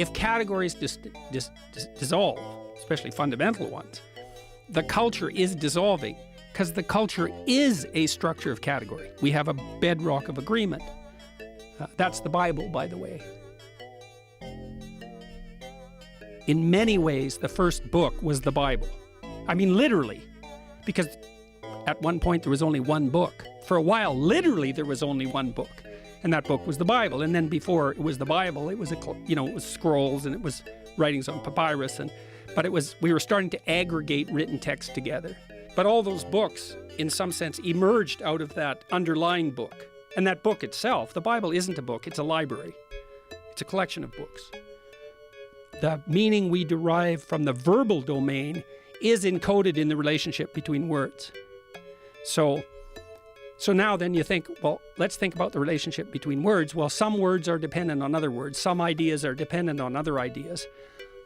if categories dissolve, especially fundamental ones, the culture is dissolving because the culture is a structure of category. We have a bedrock of agreement. That's the Bible, by the way. In many ways, the first book was the Bible. I mean, literally, because at one point there was only one book. For a while, literally, there was only one book, and that book was the Bible. And then before it was the Bible, it was it was scrolls and it was writings on papyrus, but we were starting to aggregate written text together. But all those books, in some sense, emerged out of that underlying book. And that book itself, the Bible isn't a book, it's a library. It's a collection of books. The meaning we derive from the verbal domain is encoded in the relationship between words. So now then you think, well, let's think about the relationship between words. Well, some words are dependent on other words. Some ideas are dependent on other ideas.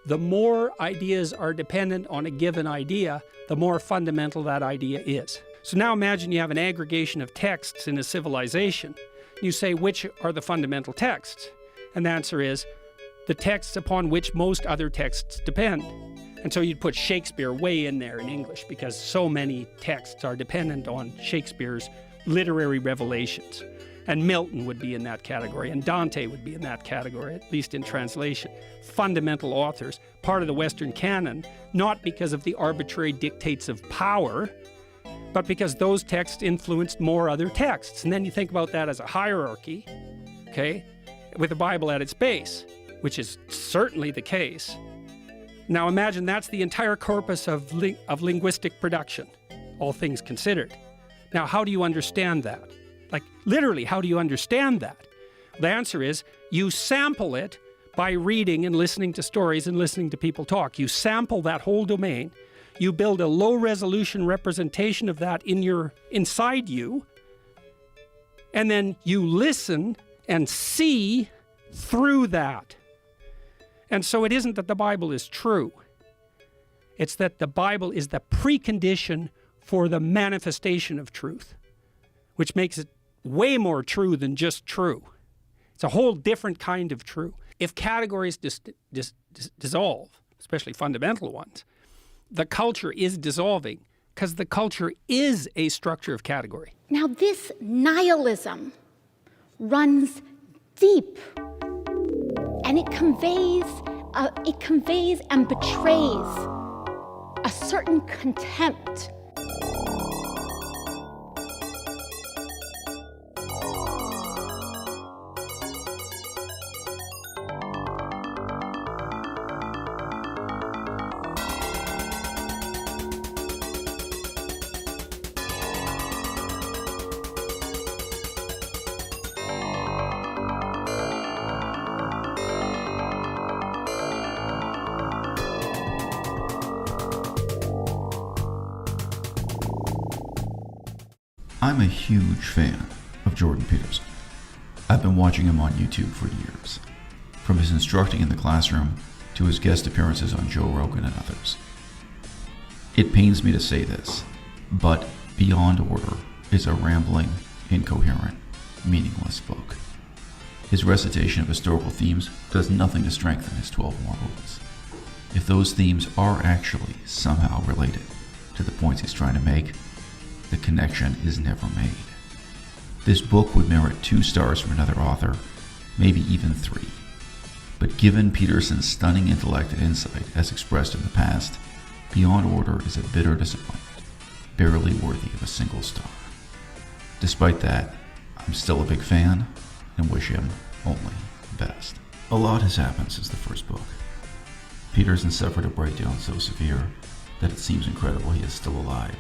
The more ideas are dependent on a given idea, the more fundamental that idea is. So now imagine you have an aggregation of texts in a civilization. You say, which are the fundamental texts? And the answer is, the texts upon which most other texts depend. And so you'd put Shakespeare way in there in English because so many texts are dependent on Shakespeare's literary revelations. And Milton would be in that category, and Dante would be in that category, at least in translation. Fundamental authors, part of the Western canon, not because of the arbitrary dictates of power, but because those texts influenced more other texts. And then you think about that as a hierarchy, okay, with the Bible at its base, which is certainly the case. Now imagine that's the entire corpus of linguistic production, all things considered. Now, how do you understand that? Like, literally, how do you understand that? The answer is, you sample it by reading and listening to stories and listening to people talk. You sample that whole domain. You build a low-resolution representation of that inside you, and then you listen and see through that. And so it isn't that the Bible is true. It's that the Bible is the precondition for the manifestation of truth, which makes it way more true than just true. It's a whole different kind of true. If categories dissolve, especially fundamental ones, the culture is dissolving because the culture is a structure of category. Now this nihilism runs deep, and it conveys and betrays a certain contempt. I'm a huge fan of Jordan Peterson. I've been watching him on YouTube for years, from his instructing in the classroom to his guest appearances on Joe Rogan and others. It pains me to say this, but Beyond Order is a rambling, incoherent, meaningless book. His recitation of historical themes does nothing to strengthen his 12 moral rules. If those themes are actually somehow related to the points he's trying to make, the connection is never made. This book would merit 2 stars from another author, maybe even 3. But given Peterson's stunning intellect and insight as expressed in the past, Beyond Order is a bitter disappointment, barely worthy of a single star. Despite that, I'm still a big fan and wish him only the best. A lot has happened since the first book. Peterson suffered a breakdown so severe that it seems incredible he is still alive,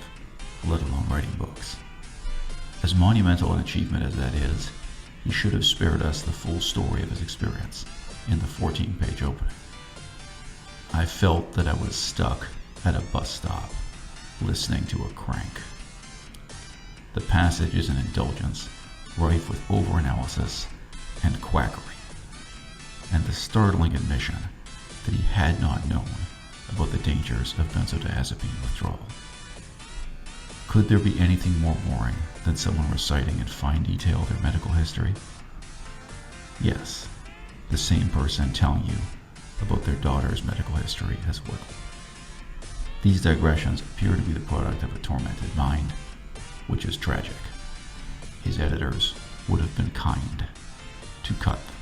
let alone writing books. As monumental an achievement as that is, he should have spared us the full story of his experience in the 14-page opening. I felt that I was stuck at a bus stop, listening to a crank. The passage is an indulgence, rife with overanalysis and quackery, and the startling admission that he had not known about the dangers of benzodiazepine withdrawal. Could there be anything more boring than someone reciting in fine detail their medical history? Yes, the same person telling you about their daughter's medical history as well. These digressions appear to be the product of a tormented mind, which is tragic. His editors would have been kind to cut them.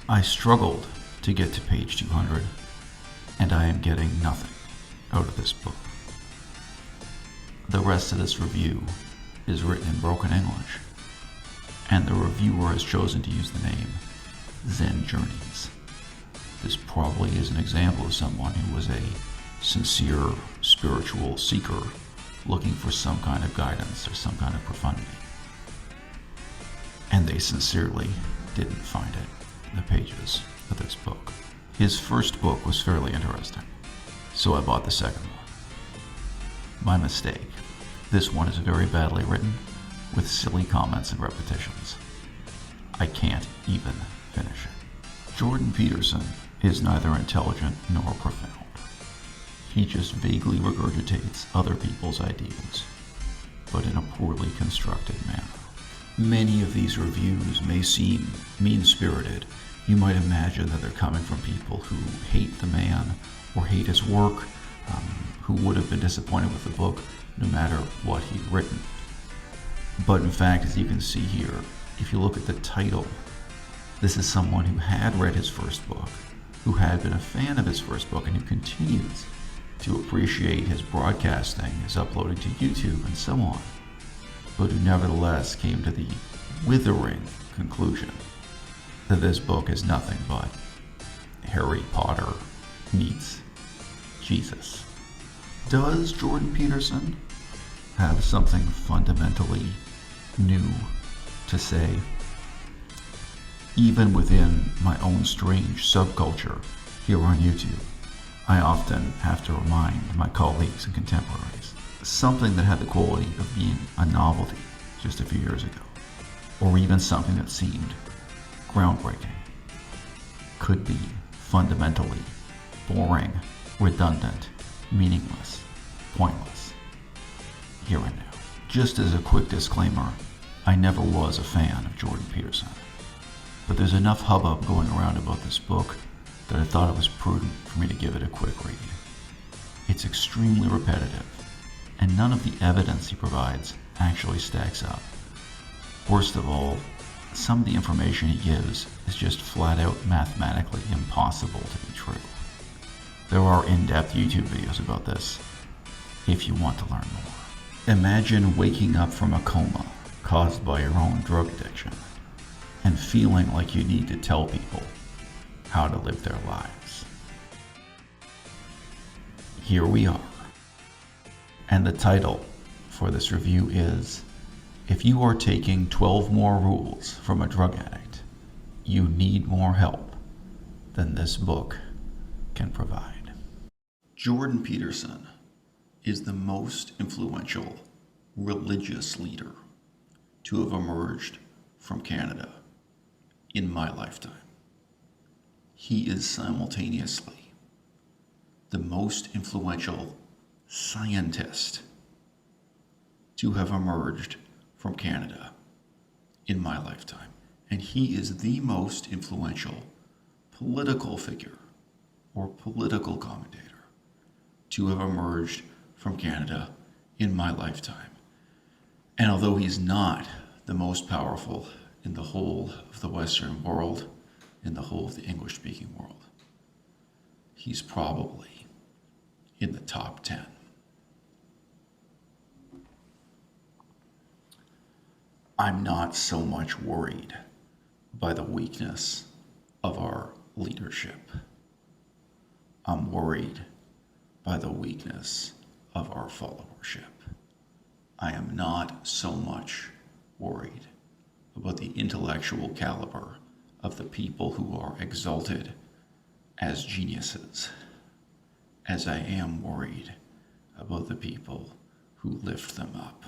I struggled to get to page 200, and I am getting nothing out of this book. The rest of this review is written in broken English, and the reviewer has chosen to use the name Zen Journeys. This probably is an example of someone who was a sincere spiritual seeker looking for some kind of guidance or some kind of profundity. And they sincerely didn't find it in the pages of this book. His first book was fairly interesting, so I bought the second one. My mistake. This one is very badly written, with silly comments and repetitions. I can't even finish it. Jordan Peterson is neither intelligent nor profound. He just vaguely regurgitates other people's ideas, but in a poorly constructed manner. Many of these reviews may seem mean-spirited. You might imagine that they're coming from people who hate the man or hate his work, who would have been disappointed with the book no matter what he'd written. But in fact, as you can see here, if you look at the title, this is someone who had read his first book, who had been a fan of his first book, and who continues to appreciate his broadcasting, his uploading to YouTube, and so on, but who nevertheless came to the withering conclusion that this book is nothing but Harry Potter meets Jesus. Does Jordan Peterson have something fundamentally new to say? Even within my own strange subculture here on YouTube, I often have to remind my colleagues and contemporaries something that had the quality of being a novelty just a few years ago, or even something that seemed groundbreaking, could be fundamentally boring, redundant, meaningless, pointless, here and now. Just as a quick disclaimer, I never was a fan of Jordan Peterson, but there's enough hubbub going around about this book that I thought it was prudent for me to give it a quick read. It's extremely repetitive, and none of the evidence he provides actually stacks up. Worst of all, some of the information he gives is just flat out mathematically impossible to be true. There are in-depth YouTube videos about this if you want to learn more. Imagine waking up from a coma caused by your own drug addiction and feeling like you need to tell people how to live their lives. Here we are. And the title for this review is, If You Are Taking 12 More Rules from a Drug Addict, You Need More Help Than This Book Can Provide. Jordan Peterson is the most influential religious leader to have emerged from Canada in my lifetime. He is simultaneously the most influential scientist to have emerged from Canada in my lifetime. And he is the most influential political figure or political commentator to have emerged from Canada in my lifetime. And although he's not the most powerful in the whole of the Western world, in the whole of the English-speaking world, he's probably in the top 10. I'm not so much worried by the weakness of our leadership. I'm worried by the weakness of our followership. I am not so much worried about the intellectual caliber of the people who are exalted as geniuses, as I am worried about the people who lift them up.